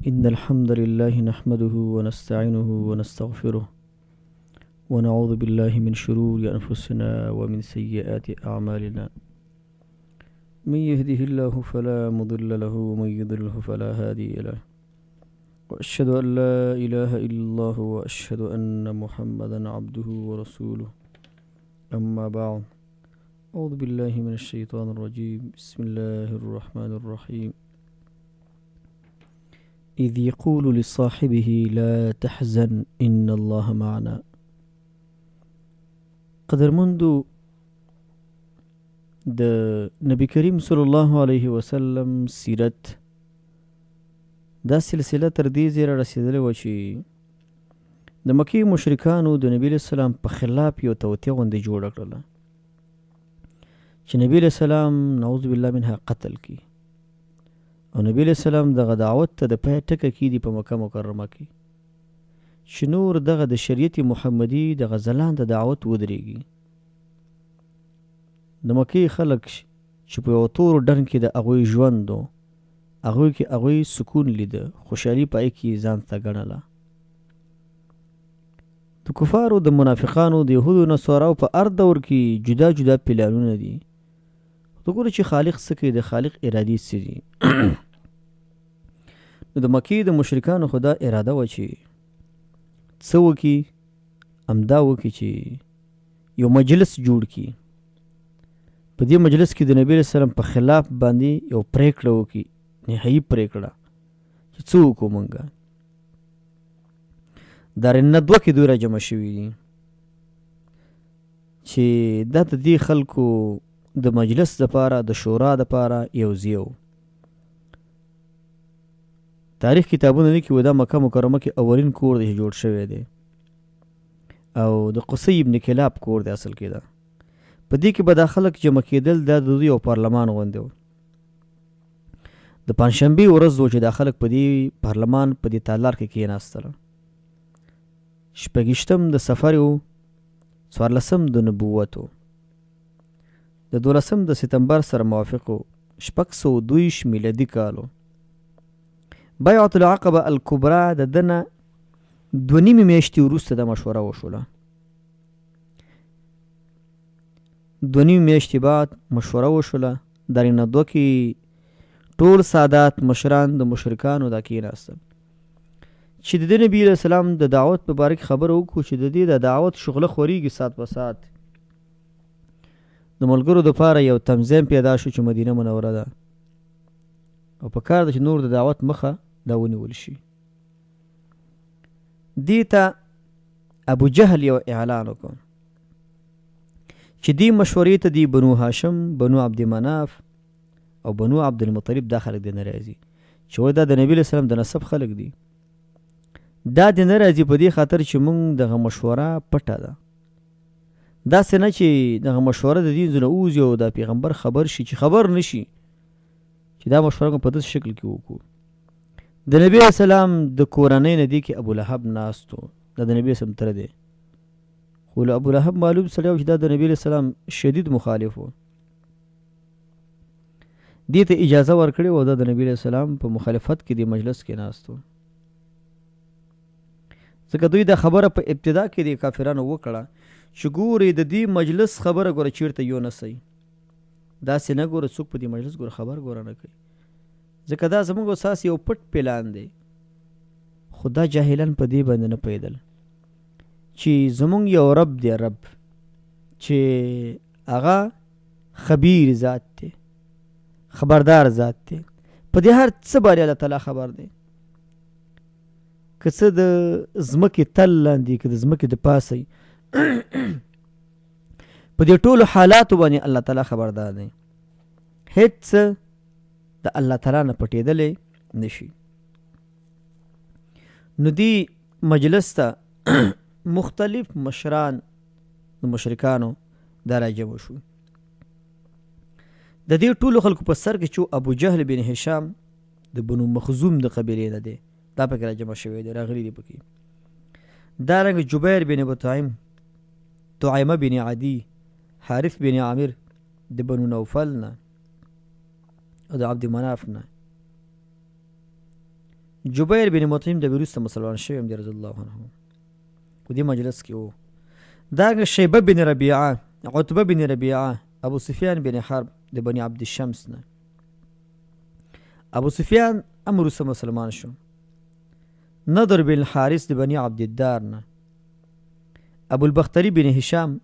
إن الحمد لله نحمده ونستعينه ونستغفره ونعوذ بالله من شرور أنفسنا ومن سيئات أعمالنا. من يهده الله فلا مضل له ومن يضلله فلا هادي له، وأشهد أن لا إله إلا الله وأشهد أن محمدا عبده ورسوله. أما بعد، أعوذ بالله من الشيطان الرجيم. بسم الله الرحمن الرحيم. إذ يقول لصاحبه لا تحزن إن الله معنا. قدرمندو د نبی کریم صلی الله علیه وسلم سیرت دا سلسله تر دې ځایه رسېدلې وه چې د مکې مشرکانو د نبي علیه السلام په خلاف یو توطیه غوندې جوړه کړله چې نبي علیه السلام نعوذ بالله منها قتل کی، او نبی علیه السلام دغه دعوت ته د پای ټکه کیدي په مکه مکرمه کې چې نور دغه د شریعت محمدي دغه ځلانده دعوت ودرېږي. د مکې خلک چې په یو تورو ډنډ کې د هغوی ژوند و، هغوی کې هغوی سکون لیده، خوشحالي په هغې کې ځان ته ګڼله. د کفارو د منافقانو د یهودو نصاراو په هر دور کې جدا جدا پلانونه دي. ته ګوره چې خالق څه کوي، د خالق ارادې څه دي. نو د مکې د مشرکانو خو دا اراده وه چې څه وکړي، همدا وکړي چې یو مجلس جوړ کړي، په دې مجلس کې د نبی علیه السلام په خلاف باندې یو پریکړه وکړي، نهایي پریکړه چې څه وکړو مونږه. دار الندوه کې دوی راجمع شوي دي چې دا د دې خلکو د مجلس دپاره، د شورا دپاره یو ځای و. تاریخ کتابونه لیکي و دا مکه مکرمه کې اولین کور دی چې جوړ شوی دی، او د قصي ابن کلاب کور دی اصل کې ده. په دې کې به دا خلک جمع کېدل، دا د دوی یو پارلمان غوندې و. د پنجشنبې ورځ و چې دا خلک په دې پارلمان په دې تالار کې کېناستله. شپږیشتم د سفر و، څوارلسم د نبوت و، د 12 د ستمبر سره موافق و، 622 میلادي کال و. بیعة العقبه الکبرا د دنه 2.5 میاشتې وروسته د مشوره وشوله. 2.5 میاشتې بعد مشوره وشوله. در ندوه کې ټول سادات مشران د مشرکانو دا کېناستل چې د نبي علیه السلام د دعوت په باره کې خبره وکړو چې د دې د دعوت شغله خورېږي سات په سات. د ملګرو دپاره یو تنظیم پیدا شو چې مدینه منوره ده، او په کار ده چې نور د دعوت مخه دا ونیول شي. دې ته ابو جهل یو اعلان وکړ چې دې مشورې ته دی بنو هاشم، بنو عبد مناف او بنو عبد المطلب دا خلک دی نه راځي، چې وایي دا د نبي علیه السلام د نسب خلک دي. دا دی نه راځي په دې خاطر چې مونږ دغه مشوره پټه ده. داسې نه چې دغه مشوره د دې ځنه ووځي او دا پیغمبر خبر شي، چې خبر نشي چې دا مشوره په داسې شکل کې وکړو. د نبي علیه السلام د کورنۍ نه دی کې ابو لهب ناست و، دا د نبي اسلام تره دی، خو له ابو لهب معلوم سړی و چې دا د نبي علیه السلام شدید مخالف و. دې ته اجازه ورکړې و، دا د نبي علیه السلام په مخالفت کې د مجلس کې ناست و. ځکه دوی دا خبره په ابتدا کې د کافرانو وکړه چې ګورې د دې مجلس خبره ګوره چېرته یو نه سئ، داسې نه ګوره څوک په دې مجلس ګوره خبر ګوره نه کوي، ځکه دا زموږ اساس یو پټ پلان دی. خو دا جاهلان په دې باندې نه پوهېدل چې زموږ یو رب دی، رب چې هغه خبیر ذات دی، خبردار ذات دی، په دې هر څه باندې الله تعالی خبر دی. که څه د ځمکې تل لاندې، که د ځمکې د پاسه په دې ټولو حالاتو باندې الله تعالی خبردار دی. هیڅ څه د الله تعالی نه پټېدلی نشي. نو دې مجلس ته مختلف مشران د مشرکانو دا راجمع شو. د دې ټولو خلکو په سر کې چې ابو جهل بن هشام د بنو مخزوم د قبیلې نه دی، دا پکې راجمع شوی دی، راغلی دی پکې. دارنګه جبیر بن بطعیم، طعیمه بن عدی، حارث بن عامر د بنو نوفل نه او د عبد مناف نه، جبیر بن مطعم د وروسته مسلمان شوی هم دی رضی الله عنه په دې مجلس کې و. دارنګه شیبه بن ربیعه، عتبه بن ربیعه، ابو سفیان بن حرب د بني عبد الشمس نه. ابو سفیان هم وروسته مسلمان شو. نضر بن الحارث د بني عبد الدار نه. ابو البختري بن هشام،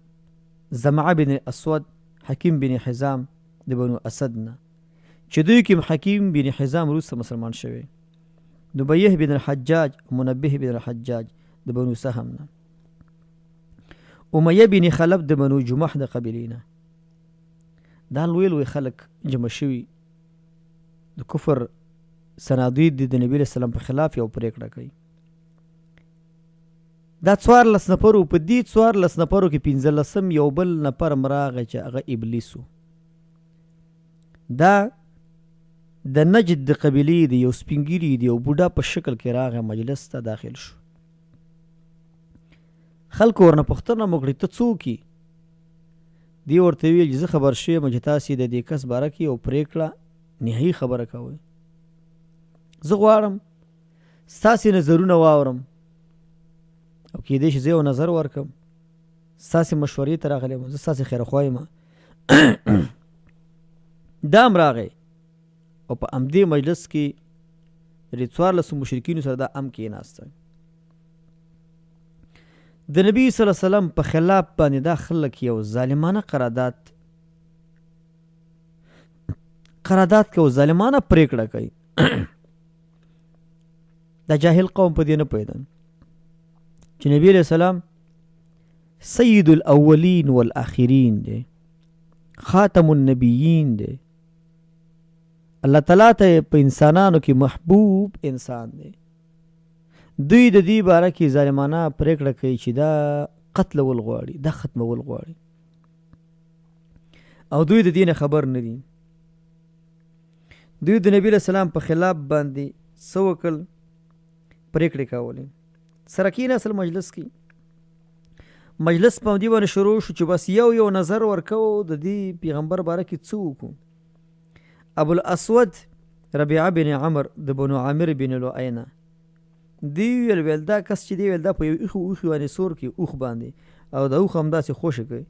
زمعه بن اسود، حکیم بن حزام د بنو اسد نه، چې دوی کې حکیم بن حزام وروسته مسلمان شوی. نبیه بن الحجاج، منبه بن الحجاج د بنو سهم نه. امیه بن خلف د بنو جمح د قبیلې نه. دا لوی لوی خلک جمع شوي د کفر صنادید د نبی علیه السلام په خلاف یو پرېکړه کوي. دا 14 نفرو، په دې 14 نفرو کې 15 یو بل نفر مراغه چې هغه ابلیس و. دا د نجد د قبیلې د یو سپینګیري د یو بوډا په شکل کې راغی، مجلس ته داخل شو. خلکو ورنه پوښتنه وکړې ته څوک یې؟ دی ورته ویل چې زه خبر شویم چې تاسې د دې کس باره کې یو پرېکړه نهایي خبره کوئ. زه غواړم ستاسې نظرونه واورم او کېدای شي زه یو نظر ورکړم. ستاسې مشورې ته راغلی یم، زه ستاسې خیرخوا یم. دا هم راغی او په همدې مجلس کې د 14 مشرکینو سره دا هم کېناسته. د نبی صلی الله علیه وسلم په خلاف باندې دا خلک یو ظالمانه قرارداد کوي، ظالمانه پرېکړه کوي. دا جاهل قوم په دې نه پوهېدل چې نبی علیه السلام سید الاولین والآخرین دی، خاتم النبیین دی، الله تعالی ته په انسانانو کې محبوب انسان دی. دوی د دې باره کې ظالمانه پرېکړه کوي چې دا قتلول غواړي، دا ختمول غواړي او دوی د دې نه خبر نه دي. دوی د نبی علیه السلام په خلاف باندې څه وکړل؟ پرېکړې کولې. سره کېناستل مجلس کې. مجلس په دې باندې شروع شو چې بس یو نظر ورکوو د دې پیغمبر باره کې څه وکړو. ابو الاسود ربیعه بن عمر د بنو عامر بن لؤی نه، دی ویل دا کس چې دی ویل دا په یو اوښ باندې سور کې اوښ باندې او د اوښ همداسې خوشې کوي،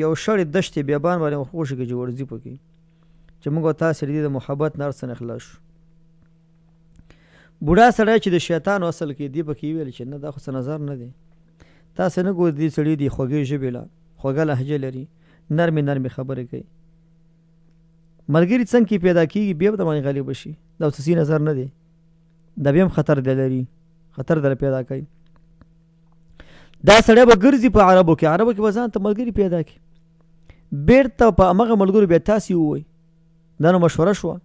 یو شړې دشتې بیابان باندې خوشې کوي چې ورځي پکې، چې موږ او تاسې د محبت نه هر څه نه خلاص شو. بوډا سړی چې د شیطان اصل کې دی پکې ویل چې نه دا خو څه نظر نه دی، تاسې نه ګورئ دې سړي دی خوږې ژبې له خوږه لهجه لري، نرمې خبرې کوي. ملګري څنګه کې پیدا کېږي بیا به د باندې غالب شي، دا اوساسي نظر نه دی، دا بیا هم خطر دی لري، خطر در پیدا کوي. دا سړی به ګرځي په عربو کې به ځان ته ملګري پیدا کړي، بیرته په همغه ملګرو بیا تاسې ووایي. دا نو مشوره شوه.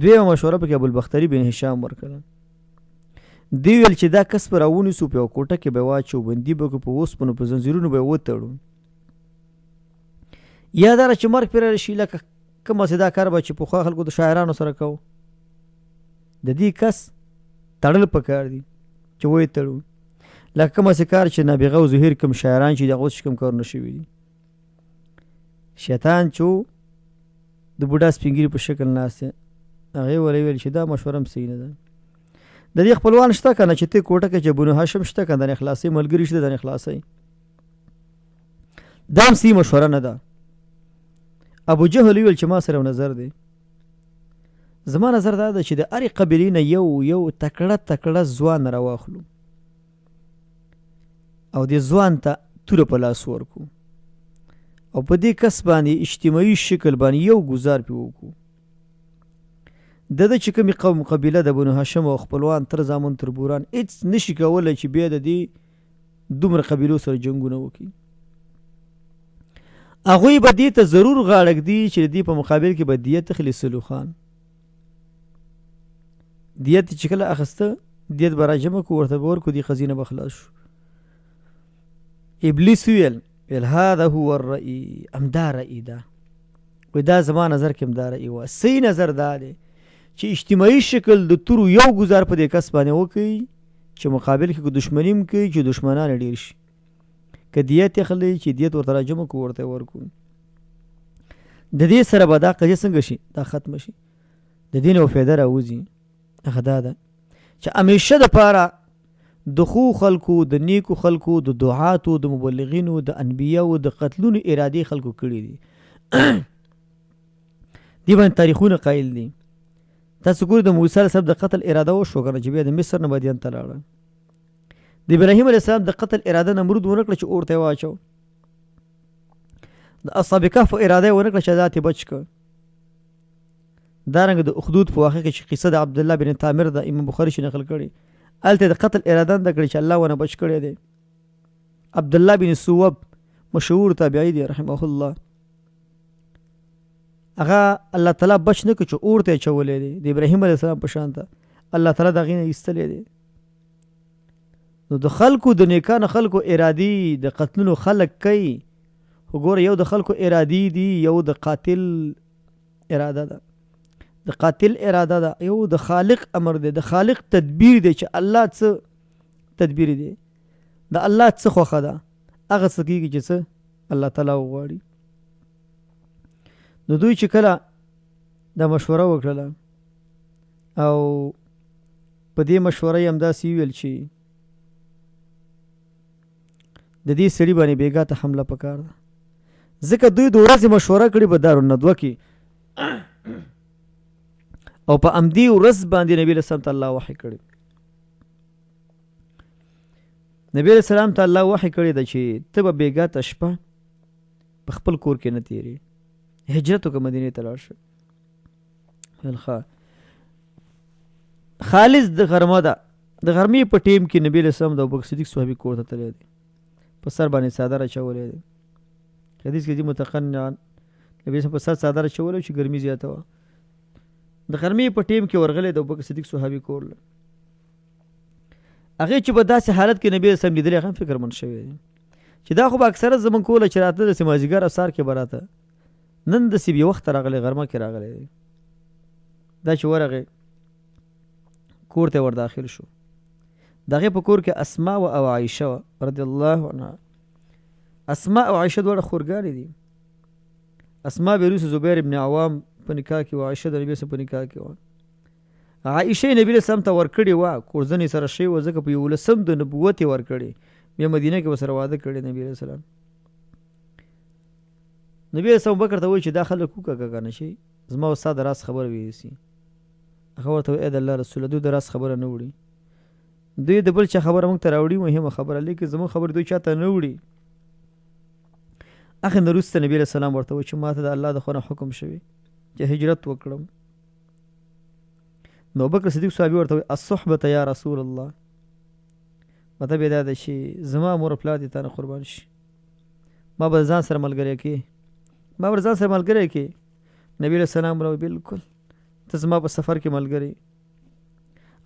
دویمه مشوره پکې ابوالبختري بن هشام ورکړه. دی ویل چې دا کس به راونیسو، په یو کوټه کې به واچو، بندي به کړو، په اوسپنو په زنځیرونو به یې وتړو، یا دا چې مرګ پرې راشي لکه کومه چې دا کار به چې پخوا خلکو د شاعرانو سره کوو. د دې کس تړل پکار دي چې ویې تړو، لکه کومه چې کار چې نابغه او ظهیر کوم شاعران چې دغه اوس کوم کارونه شوي دي. شیطان چې د بوډا سپینګیري په شکل ناست دی، هغې ورته ویل چې دا مشوره هم صحیح نه ده. د دې خپلوان شته که نه چې ته کوټه کې چې بنو هاشم شته که نه خلاصوي، ملګري شته نه خلاصوي، دا هم صحیح مشوره نه ده. ابو جهل ویل چې ما سره یو نظر دی، زما نظر دا ده چې د هرې قبیلې نه یو تکړه ځوان راواخلو او دې ځوان ته توره په لاس ورکړو او په دې کس باندې اجتماعي شکل باندې یو ګزار پې وکړو. د چې کومې قوم قبیله د بنو هاشم او خپلوان تر زامن تر بوران هېڅ نشي کولی چې بیا د دې دومره قبیلو سره جنګونه وکړي. هغوی به دې ته ضرور غاړه ږدي چې د دې په مقابل کې به دیت اخلي. سلو خان دیت چې کله اخسته، دیت به راجمع کړو، ورته به ورکړو، دې خزینه به خلاص شو. ابلیس ویل هذا هو الرأي، همدا رأي ده، وی دا زما نظر کې همدا رأي وه. صحیح نظر دا دی چې اجتماعي شکل د تورو یو ګزار په دې کس باندې وکړي چې مقابل کې دشمني هم کوي، چې دشمنان ډېر شي، که دیت اخلي چې دیت ورته راجمع کړو، ورته ورکړو. د دې سره به دا قضیه څنګه شي؟ دا ختمه شي، د دې نه فایده راوځي هغه دا ده چې همیشه دپاره د خو خلکو د نیکو خلکو د دعاتو د مبلغینو د انبیاو د قتلونو ارادې خلکو کړي دي دی باندې تاریخونه قایل دي تاسو ګورئ د موسی علیه السلام د قتل اراده وشوه که نه چې بیا د مصر نه مدین ته لاړه د ابراهیم علیه السلام د قتل اراده نمرود ونه کړه چې اور ته یې واچو د اصحاب کهف اراده یې ونه کړه چې ذات یې بچ کړه دارنګه د اخدود په واقع کې چې قصه د عبدالله بن تامر د امام بخاري شي نقل کړي هلته د قتل اراده نه کړې چې الله ونه بچ کړی دی عبدالله بن سوب مشهور تابعی دی رحمه الله هغه الله تعالی بچ نه کړ چې اور ته یې اچولی دی د ابراهیم علیه السلام په شان ته الله تعالی د هغې نه ایستلی دی نو د خلکو د نیکانو خلکو ارادي د قتلونو خلک کوي خو ګوره یو د خلکو ارادي دي یو د قاتل اراده ده د قاتل اراده ده یو د خالق امر دی د خالق تدبیر دی چې الله څه تدبیر دی د الله څه خوښه ده هغه څه کېږي چې څه الله تعالی وغواړي نو دوی چې کله دا مشوره وکړله او په دې مشوره یې همداسې وویل چې د دې سړي باندې بیګا ته حمله پکار ده ځکه دوی د ورځې مشوره کړې په دارالندوه کې او په امدی ورځ باندې نبی علیه السلام ته الله وحی کړی نبی علیه السلام ته الله وحی کړی ده چې ته به بیګا ته شپه په خپل کور کې نه تیرې هجرت وکړه مدینې ته لاړ شه خالص د غرمه ده د غرمې په ټیم کې نبی علیه السلام د ابوبکر صدیق صحابي کور ته تللی دی په سر باندې څادر اچولی دی حدیث کې دي متقنعان نبی په سر څادر اچولی چې ګرمي زیاته وه د غرمې په ټیم کې ورغلی د ابوبکر صدیق صحابي کور له هغې چې په داسې حالت کې نبی اسلام لیدلی هغه هم فکرمند شوی دی چې دا خو به اکثره زمونږ کوله چې راته داسې مازدیګر او سهار کې به راته نن داسې بې وخته راغلی غرمه کې راغلی دی دا چې ورغی کور ته ور داخل شو د هغې په کور کې اسماء او عایشه وه رضی الله عنها اسماء او عایشه دواړه خورګانې دي اسماء به وروسته زبیر ابن عوام په نکاح کې وه عایشه د نبي په نکاح کې وه عایشه یې نبي اسلام ته ورکړې وه کورزنې سره شوې وه ځکه په 11 د نبوت یې ورکړې بیا مدینه کې ورسره واده کړی نبي علیه السلام نبي اسلام ابوبکر ته وایي چې دا خلک وکړه که نه شي زما او ستا د راز خبره ویسي هغه ورته وایي ای د الله رسوله دوی د راز خبره نه وړي دوی د بل چا خبره موږ ته راوړي مهمه خبره لیکن زموږ خبره دوی چا ته نه وړي اخر نه وروسته نبي علیه السلام ورته وایي چې ما ته د الله د خوا نه حکم شوی چې هجرت وکړم نو ابوبکر صدیق صحابي ورته وایي الصحبة یا رسول الله مطلب یې دا ده چې زما مور پلار دې تا نه قربان شي ما به ځان سره ملګری کې نبی علیه السلام وایي بالکل ته زما په سفر کې ملګری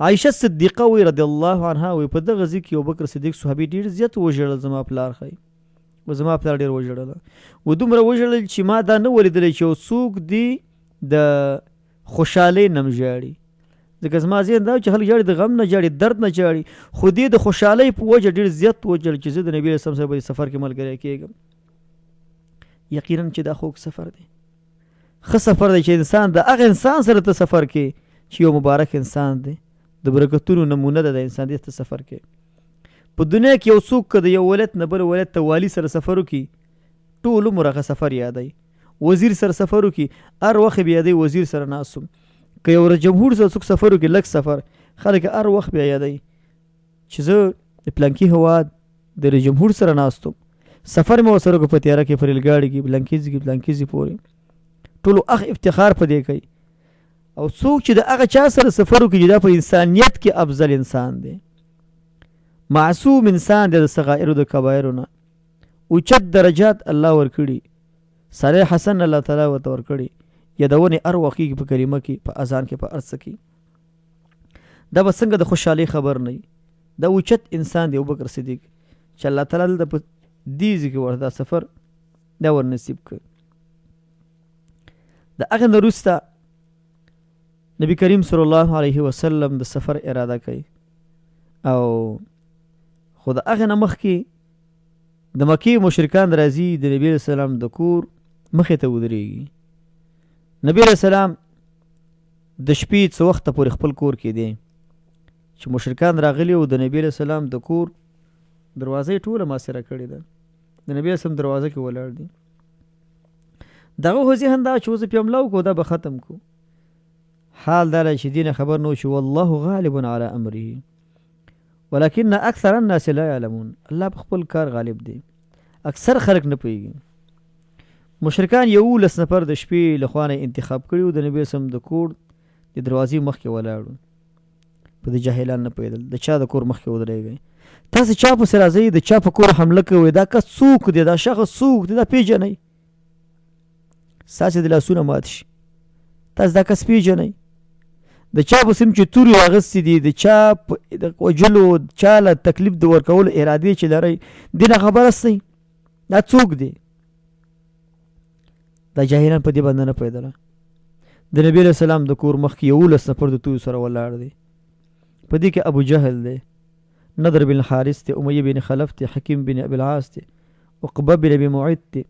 عایشه صدیقه وی رضی الله عنها وی په دغه ځای کې ابوبکر صدیق صحابي ډېر زیات وژړل زما پلار ښایي و زما پلار ډېر وژړله و دومره وژړل چې ما دا نه ولیدلی چې یو څوک دی د خوشحالۍ نه م ژاړي ځکه زما ذهن دا چې خلک ژاړي د غم نه ژاړي درد نه ژاړي خو دې د خوشحالۍ په وجه ډېر زیات وژړل چې زه د نبي علیه السلام سره به سفر کې ملګری کېږم یقینا چې دا خوږ سفر دی ښه سفر دی چې انسان د هغه انسان سره ته سفر کې چې یو مبارک انسان دی د برکتونو نمونه ده د انسان دې ته سفر کې په دنیا کې یو څوک که د یو ولایت نه بل ولایت ته والي سره سفر وکړي ټول عمر هغه سفر یادوي وزیر سره سفر وکړي هر وخت به یادوي وزیر سره ناست وم که یو جمهور سره څوک سفر وکړي لږ سفر خلک هر وخت بیا یادوي چې زه د پلانکي هېواد د رئیس جمهور سره ناست وم سفر مې ورسره وکړو په تیاره کې په ریلګاډي کې بلانکیزي پورې ټولو هغه افتخار په دې کوي او څوک چې د هغه چا سره سفر وکړي چې دا په انسانیت کې افضل انسان دی معصوم انسان دی د صغایرو د کبایرو نه اوچت درجات الله ورکړي صالح حسن الله تعالی ورته ورکړي یادونې هر وخت کېږي په کلمه کې په اذان کې په هر څه کې دا به څنګه د خوشحالۍ خبر نه وي دا اوچت انسان دی ابوبکر صدیق چې الله تعالی دلته په دې ځای کې ورته دا سفر دا ور نصیب کړ د هغه نه وروسته نبی کریم صلی الله علیه وسلم د سفر اراده کوي او خو د هغې نه مخکې د مکې مشرکان راځي د نبي علیه السلام د کور مخې ته ودرېږي نبی علیه السلام د شپې څه وخته پورې خپل کور کې دی چې مشرکان راغلي او د نبی علیه السلام د کور دروازه یې ټوله محاصره کړې ده. د نبی علیه السلام دروازه کې ولاړ دي. دغه خو ذهن دا چې اوس پې حمله وکړو دا به ختم کړو. حال دا دی چې دې نه خبر نه و چې والله غالب علی امره ولکن اکثر الناس لا یعلمون. الله په خپل کار غالب دی، اکثر خلک نه پوهېږي. مشرکان 11 نفر د شپې له خوا نه انتخاب کړي و د نبي اسلام د کور د دروازې مخکې ولاړو. په دې جاهلان نه پوهېدل د چا د کور مخکې ودرېږئ. تاسې چا پسې راځئ د چا په کور حمله کوئ، دا کس څوک دی، دا شخص څوک دی، دا پیژنئ. ستاسې د لاسونه مات شي، تاسې دا کس پیژنئ. د چا پسې چې تورې اخیستې دي، د چا د وژلو، چا له تکلیف د ورکولو ارادې چې لرئ، دې نه خبره سئ دا څوک دی. دا جاهلان په دې باندې نه پوهېدله. د نبي علیه السلام د کور مخکې 11 نفر د تویو سره ولاړ دی. په دې کې ابو جهل دی، نضر بن حارث دی، امیه بن خلف دی، حکیم بن ابي العاص دی، عقبه بن ابي معيط دی،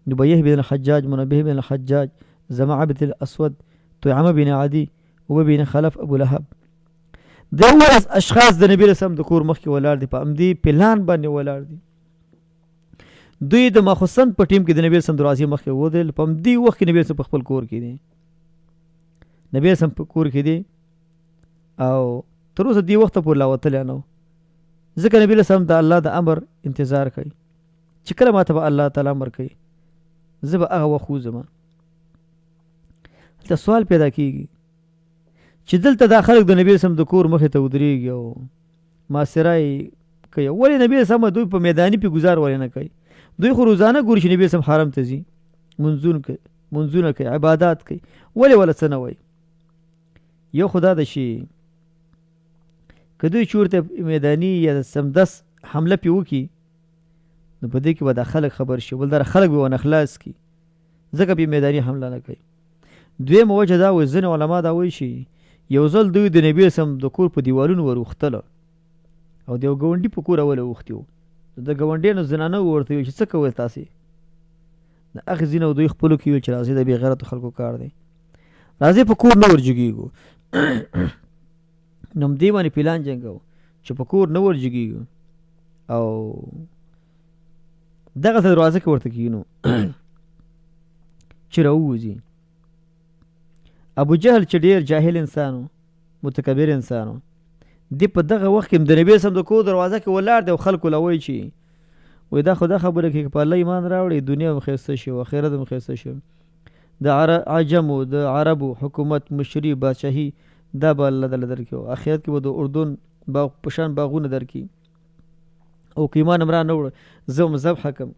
نبيه بن الحجاج، منبه بن الحجاج، زمعه بن الاسود، طعامه بن عدي، ابي بن خلف، ابو لهب. دا اشخاص د نبی علیه السلام د کور مخکې ولاړ دي، په همدې پلان باندې ولاړ دي. دوی د ماخوستن په ټیم کې د نبی اسلام دروازې مخکې ودرېدل. په همدې وخت کې نبی اسلام په خپل کور کې دی. نبی اسلام په کور کې دی او تر اوسه دې وخته پورې لا وتلی نه و، ځکه نبی اسلام د الله د امر انتظار کوي چې کله ماته به الله تعالی امر کوي زه به هغه وخت وځم. هلته سوال پیدا کېږي چې دلته دا خلک د نبی اسلام د کور مخې ته ودرېږي او محاصره یې کوي، ولې نبی اسلام دوی په میداني پې ګزار ولې نه کوي؟ دوی خو روزانه ګوري چې نبی اسلام حرم ته ځي، منځونه کوي، عبادات کوي، ولې ولا څه نه وایي؟ یو خو دا ده چې که دوی چورته میداني یا سمدس حمله پې وکړي نو په دې کې به دا خلک خبر شي، بل دا خلک به ونه خلاص کړي، ځکه پې میداني حمله نه کوي. دویمه وجه دا وایي، ځینې علما دا وایي چې یو ځل دوی د نبي اسلام د کور په دیوالونو ور وختله او د یو ګاونډي په کور اوله وختي وو. د ګاونډي نه زنانه ورته ویل چې څه کوئ تاسې؟ د هغې ځینې دوی خپلو کې ویل چې راځئ د بې غیرتو خلکو کار دی، راځئ په کور نه ورجګېږو. نو همدې باندې پلان جنګو چې په کور نه ورجګېږو او دغسې دروازه کې ورته کښېنو چې راووځي. ابو جهل چې ډېر جاهل انسان و، متکبر انسان و، دی په دغه وخت کې د نبي اسلام د کور دروازه کې ولاړ دی او خلکو له وایي چې وایي دا خو دا خبره کوي که په الله ایمان راوړي دنیا هم ښایسته شي او آخرت هم ښایسته شي، د عجمو د عربو حکومت مشري بادشاهي دا به الله تعالی درکړي او آخرت کې به د اردن په شان باغونه درکړي او که ایمان هم را نه وړه زه هم ذبحه کړم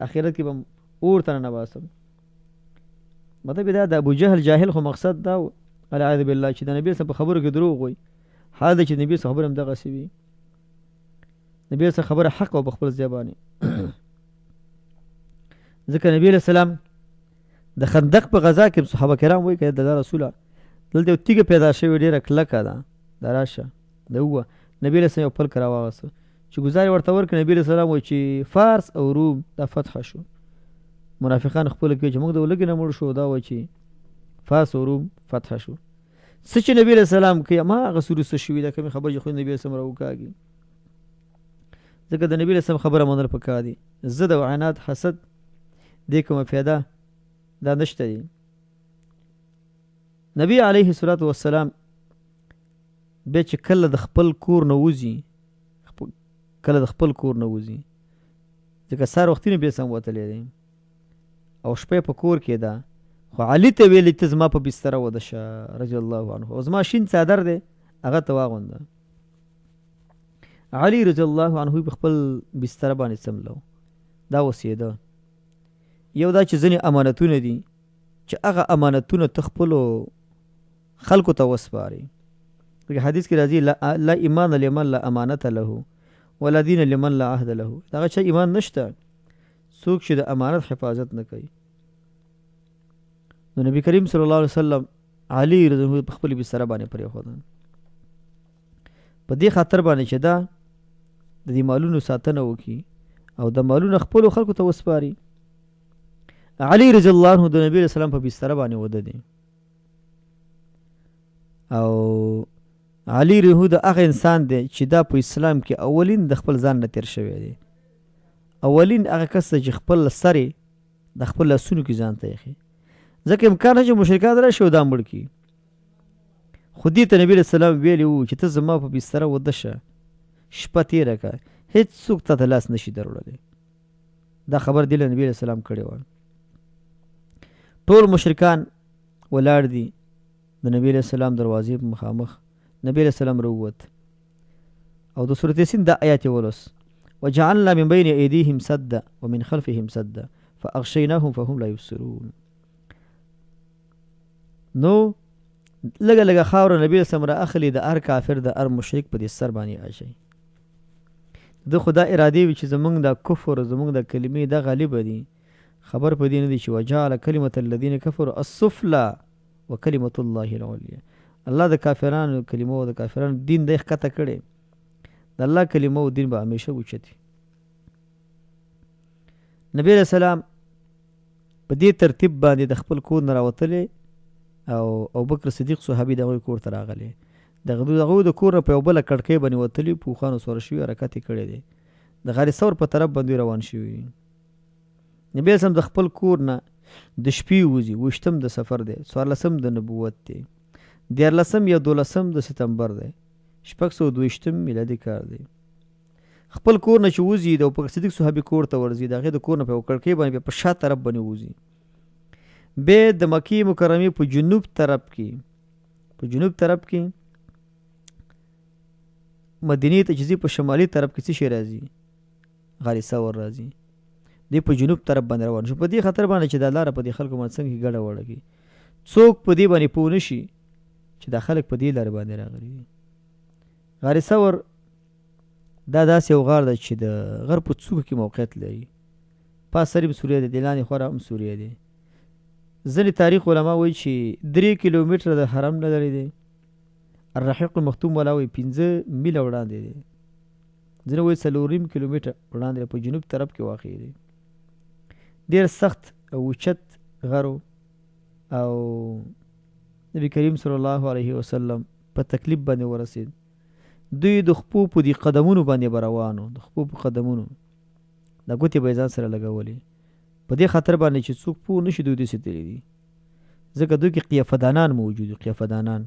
آخرت کې به هم اور ته نه باسم. مطلب دا د ابو جهل جاهل خو مقصد دا و العیاذ بالله چې د نبي اسلام په خبرو کې دروغ وایي. حال دی چې نبي اسلام خبره هم دغسې وي، نبي اسلام خبره حق او په خپل ځای باندې. ځکه نبي علیه السلام د خندق په غزا کې صحابه کرام وایي که د الله رسوله دلته یو تیږه پیدا شوې ډېره کلکه ده، دا راشه ده ووه. نبي علیه السلام یو پلک راواغسته چې ګزار یې ورته ورکړه. نبي علیه السلام وایي چې فارس او روم دا فتح شو. منافقان خپله کوي چې موږ د ولږې نه مړ شو، دا وایي چې فارس او روم فتح شو. څه چې نبي علیه السلام کوي هماغه څه وروسته شوي دا کومې خبرې چې خو نبي علیه السلام راوکاږي. ځکه د نبي علیه السلام خبره منل پکار دي. ضد او عناد حسد دې کومه فایده دا نشته دي. نبی علیه الصلاة والسلام بیا چې کله د خپل کور نه وځي ځکه سهار وختي نبي اسلام وتلی دی او شپه په کور کې ده، خو علي ته ویلي ته زما په بستره وده شه رضی الله عنه او زما شین څادر دی هغه ته واغونده. علي رضی الله عنه په خپل بستره باندې څملو. دا وسیده یو دا چې ځینې امانتونه دي چې هغه امانتونه ته خپلو خلکو ته وسپاري. حدیث کې راځي لا ایمان لمن لا امانت له ولا دین لمن لا عهد له. دغه چا ایمان نشته څوک چې د امانت حفاظت نه کوي. نو نبی کریم صلی الله علیه وسلم علي رضی الله په خپل بستره باندې پرېښودل په دې خاطر باندې چې دا د دې مالونو ساتنه وکړي او د مالونو خپلو خلکو ته وسپاري. علي رضی الله عنه د نبی علیه السلام په بستره باندې وده دی. او علي رهو د هغه انسان دی چې دا په اسلام کې اولین د خپل ځان نه تیر شوی دی. اولین هغه کس چې خپل سر د خپل لاسونو کې ځان ته ایښی، ځکه امکان چې مشرکان راشي او دا مړ کړي. خو دې ته نبي علیه السلام ویلي وو چې ته زما په بستره وده شه، شپه تېره کړه، هېڅوک تا ته لاس نشي دروړلی. دا خبر دی له نبي علیه السلام کړې وه. ټول مشرکان ولاړ دي د نبي علیه السلام دروازې په مخامخ. نبی علیه السلام راووت او د سورة یاسین دا آیات یې ولوست: وجعلنا من بین ایدیهم سدا ومن خلفهم سدا فاغشیناهم فهم لا یبصرون. نو لږه لږه خاوره نبی علیه السلام را اخلي د هر کافر د هر مشرک په دې سر باندې اچوي. د خدا ارادې وي چې زمونږ د کفر زمونږ د کلمې دا غالبه دي. خبر په دې نه دی چې وجعل کلمة الذین کفروا السفلی وکلمة الله العلیا. الله د کافرانو کلمو د کافرانو دین د ښکته کړی، د الله کلمو دین به همیشه اوچتي. نبی علیه السلام په دې ترتیب باندې د خپل کور نه راوتلی او ابوبکر صدیق صحابي د هغوی کور ته راغلی. د هغوی د کور نه په یو بله کړکۍ باندې وتلي، پوخانو سوره شوي حرکت یې کړی دی، د غار ثور په طرف باندې روان شوي. نبی علیه السلام د خپل کور نه د شپې وځي. 20 د سفر دی، 14 د نبوت دی، 14 یا 12 د ستمبر دی، 622 میلادي کار دی. خپل کور نه چې وځي د ابوبکر صدیق صحابي کور ته ورځي، د هغې د کور نه په یو کړکۍ باندې په شا طرف باندې وځي. بیا د مکې مکرمې په جنوب طرف کې مدینې ته چې ځي په شمالي طرف کې څه شی راځي؟ غار ثور راځي. دی په جنوب طرف باندې روان شو، په دې خطر باندې چې دا لاره په دې خلکو باندې څنګه ګډه وړه کړي، څوک په دې باندې پوه نه شي چې دا خلک په دې لارې باندې راغلي دي. غار ثور دا داسې یو غار دی چې د غر په څوکه کې موقعیت لري. پاس سر هم سوریه دی، د لاندې خوا هم سوریه دی. ځینې تاریخ علما وایي چې 3 کیلومتره د حرم نه لرې دی. الرحیق المختوم والا وایي 5 میله وړاندې دی. ځینې وایي 4 کیلومتره وړاندې په جنوب طرف کې واقع دی. ډېر سخت او اوچت غر او نبی کریم صلی الله علیه وسلم په تکلیف باندې ورسید. دوی د خپو په دې قدمونو باندې به روانو، د خپو په قدمونو د ګوتې به یې ځان سره لګولې، په دې خطر باندې چې څوک پوه نه شي دوی داسې تللي دي، ځکه دوی کې قیافدانان موجود دي، قیافدانان.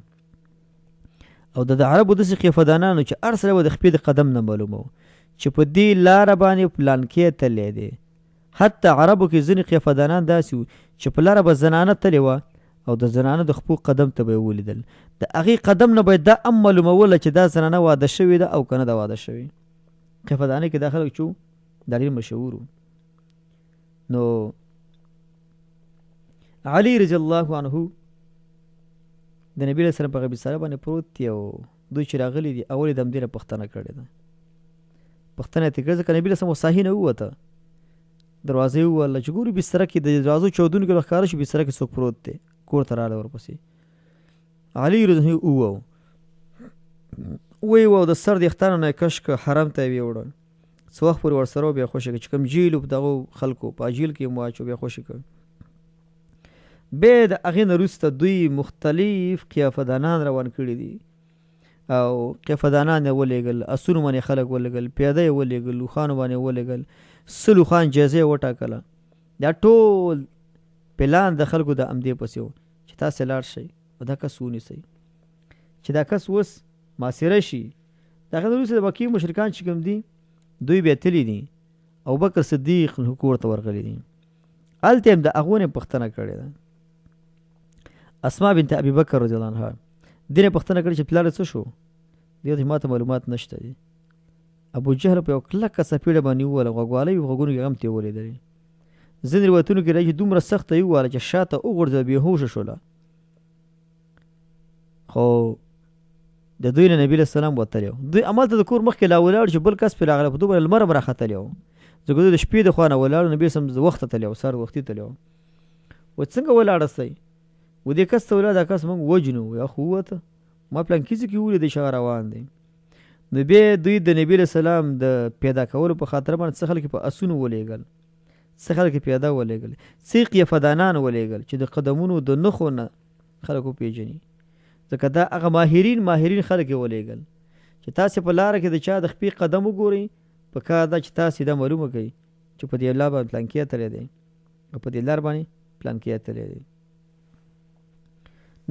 او د عربو داسې قیافدانانو چې هر سړی به د خپې د قدم نه معلومو چې په دې لاره باندې پلانکې تللی دی. حتی عربو کې ځینې قیافدانان داسې وو چې په لاره به زنانه تلې وه او د زنانه د خپو قدم ته به یې ولیدل، د هغې قدم نه به یې دا هم معلوموله چې دا زنانه واده شوې ده او که نه ده واده شوې. قیافدانۍ کې دا خلک چې دا ډېر مشهور وو. نو علي رضی الله عنه د نبي علیه السلام په هغه بستره باندې پروت دی او دوی چې راغلي دي اول یې د همدې نه پوښتنه کړې ده. پوښتنه یې ترې کړې ځکه نبي علیه السلام ساحې نه ووته، دروازې یې ووهله چې ګوري بستره کې د دروازو چاودونو کې ښکاره شي بستره کې څوک پروت دی. کور ته راغلی ورپسې علي رضی الله ووه د سر د اختانو نه یې کش که حرم ته یې ویوړل، څه وخت پورې ورسره و بیا خوشي کړه چې کوم جیل و په دغو خلکو په جیل کې یې واچو بیا خوشي کړ. بیا د هغې نه وروسته دوی مختلف قیافدانان روان کړي دي او قیافدانان یې ولېږل، اسونو باندې خلک ولېږل، پیاده یې ولېږل، لوښانو باندې ولېږل، 100 لوښان جایزه یې وټاکله. دا ټول پلان د خلکو د همدې پسې و چې تاسې لاړ شئ او دا کس ونیسئ چې دا کس اوس محاصره شي. د هغې نه وروسته د مکې مشرکان چې کوم دي دوی بیا تللي دي، ابوبکر صدیق کور ته ورغلي دي. هلته هم د هغو نه پوښتنه کړې ده. اسما بنت ابي بکر رضی الله عنها دې نه پوښتنه کړې چې پلاره څه شو؟ دې ته ماته معلومات نشته دي. ابو جهل په یو کلکه څپېړه باندې ووهله، غوږوالۍ په غوږونو کې غم ترې ولیدلې. ځینې روایتونو کې راځي دومره سخته یې ووهله چې شاته وغورځېده، بېهوشه شوله. خو د دوی نه نبي علیه السلام وتلی و. دوی همالته د کور مخکې لا ولاړ چې بل کس پرې راغلی، په دوی باندې لمر هم راختلی و، ځکه دوی د شپې د خوا نه ولاړو. نبي علیه السلام وخته تللی و، سهار وختي تللی و. و څنګه ولاړستی؟ و دې کس ته ولاړ، دا کس موږ وجنو. یا خو ووته، ما پلانکیزې کې ولیدی چې هغه روان دی. نو بیا دوی د نبي علیه السلام د پیدا کولو په خاطر باندې څه خلک په اسونو ولېږل، څه خلک پیاده ولېږل، څه قیافدانان ولېږل چې د قدمونو د نښو نه خلک وپېژني. ځکه دا هغه ماهرین خلک یې ولېږل چې تاسې په لاره کې د چا د خپې قدم وګورئ په کار ده چې تاسې دا معلومه کوئ چې په دې لار باندې پلانکې تللی دی او په دې لار باندې پلانکې تللی دی.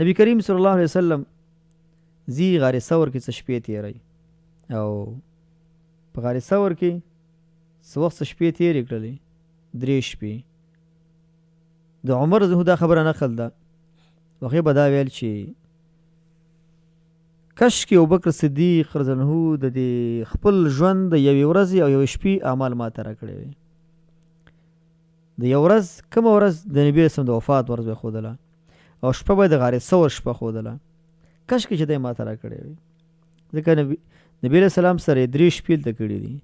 نبی کریم صلی الله علیه وسلم زی غار ثور کې څه شپې تېروي او په غار ثور کې څه وخت څه شپې تېرې کړلې 3 شپې. د عمر زه دا خبره نقل ده هغې به دا ویل چې کشکې ابوبکر صدیق رضی الله عنه د دې خپل ژوند د یوې ورځې او یوې شپې اعمال ماته راکړی وي. د یو ورځ کومه ورځ د نبي اسلام د وفات ورځ به ښودله او شپه به د غار ثور شپه ښودله کشکې چې دی ماته راکړی وي. ځکه نبي علیه السلام سره یې 3 شپې دلته کړي دي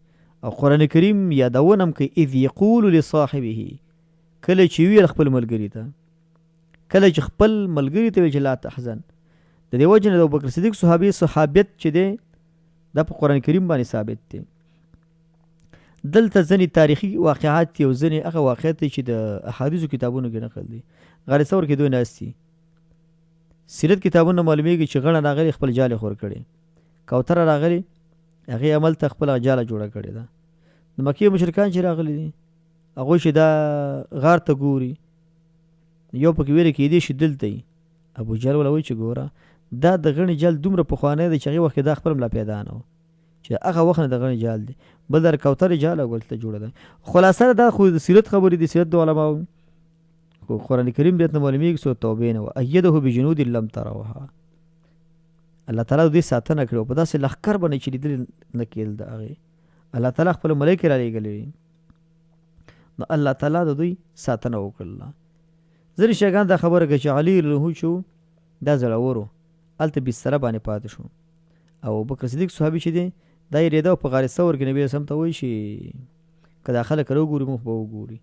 او قرآن کریم یادونه هم کوي اذ یقول لصاحبه کله چې ویل خپل ملګري ته کله چې خپل ملګري ته ویل چې لا تحزن. د دې وجه نه د ابوبکر صدیق صحابیت چې دی دا په قرآن کریم باندې ثابت دی. دلته ځینې تاریخي واقعات دي او ځینې هغه واقعات دي چې د احادیثو کتابونو کې نقل دي. غار ثور کې دوی ناست دي سیرت کتابونه معلومیږي چې غڼه راغلې خپل جال خور کړي کوتره راغلې هغې عمل ته خپله جاله جوړه کړې ده. د مکې مشرکان چې راغلي دي هغوی چې دا غار ته ګوري یو پکې ویلې کېدی شي دلته یي ابو جهل وله وایي چې ګوره دا د غڼې جال دومره پخوانی دی چې هغې وخت کې دا خپل ملا پیدا نه و چې هغه وخت نه د غڼې جال دی بل د کوترې جال هلته جوړه ده. خلاصه دا خو د سیرت خبرې دي سیرت د علماو خو قرآن کریم بیت نه معلومیږي سورة توبې نه وایده بجنود لم تروها الله تعالی دوی ساتنه کړې او په داسې لښکر باندې چې لیدل نه کېدل د هغې الله تعالی خپل ملایکې را لېږلې نو الله تعالی د دوی ساتنه وکړله. ځینې شیګان دا خبره کوي چې علي رضی چې دا زړور و هلته بستره باندې پاتې شو او ابوبکر صدیق صحابي چې دی دا یې ریده په غار ثور کې نبي اسلام ته وایي چې که دا خلک راوګوري موږ به وګوري.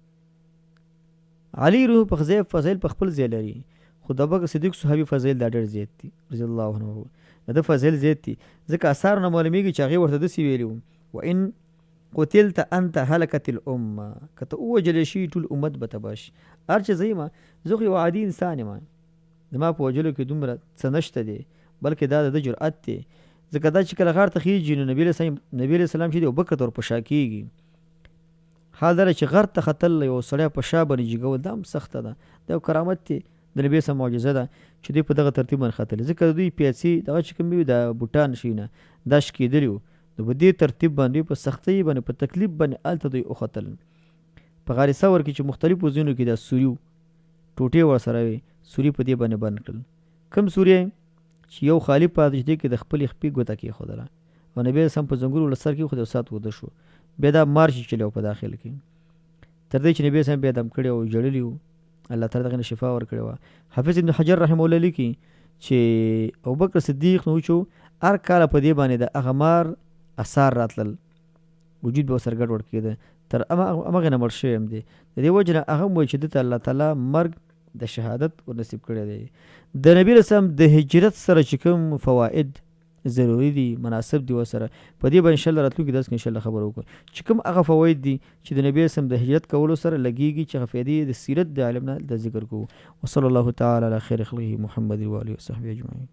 علي رضی په فضایل په خپل ځای لري خو د ابوبکر صدیق صحابي فضایل دا ډېر زیات دي رضی الله عنه د فضایل زیات دي ځکه اثار نه معلومیږي چې هغې ورته داسې ویلي وو وان قتلت انت هلکت الامه که ته ووژلی شي ټول امت به تباه شي. هر چې زه یم زه خو یو عادي انسان یم زما په وژلو کې دومره څه نشته دی بلکې دا د جرأت دی ځکه دا چې کله غار ته خیږي نو نبي علیه السلام چې دی ابوبکر ته ورپشا کېږي. حال دا چې غر ته ختل یو سړی په شا باندې جګول دا هم سخته ده دا یو کرامت دی د نبي اسلام معجزه ده چې دوی په دغه ترتیب باندې ختلي ځکه دوی پیسې دغه چې کوم وي د بوټان شي نه دا شکېدلي وو نو په دې ترتیب باندې په سختۍ باندې په تکلیف باندې هلته دوی وختل. په غار ثور کې چې مختلفو ځایونو کې دا سوري ټوټې ورسره وي سوري په دې باندې بند کړل. کوم سوري چې یو خالي پاتې چې دی کې د خپلې خپې ګوته کېښودله او نبي اسلام په ځنګلو له سر کېښود یو ساعت وده شو بیا دا مارش چلی و په داخل کې تر دې چې نبي اسلام بیا دم کړی او ژړلي وو الله تعالی دغه نه شفا ورکړې وه. حافظ ابن حجر رحمه الله لیکي چې ابوبکر صدیق نو چې هر کاله په دې باندې د هغه مار اثار راتلل وجود به ورسره ګډوډ کېده تر همغې نه مړ شوی هم دی. د دې وجې نه هغه هم وایي چې ده ته الله تعالی مرګ د شهادت ورنصیب کړی دی. د نبي اسلام د هجرت سره چې کوم فواید ضروري دي مناسب دي ورسره په دې باندې انشاءالله راتلونکي درس کې انشاءالله خبره وکړو چې کوم هغه فواید دي چې د نبي اسلام د هجرت کولو سره لګېږي چې هغه فایدې د سیرت د عالم نه د ذکر کوو. وصلی الله تعالی علی خیر خلقه محمد و آله وصحبه اجمعین.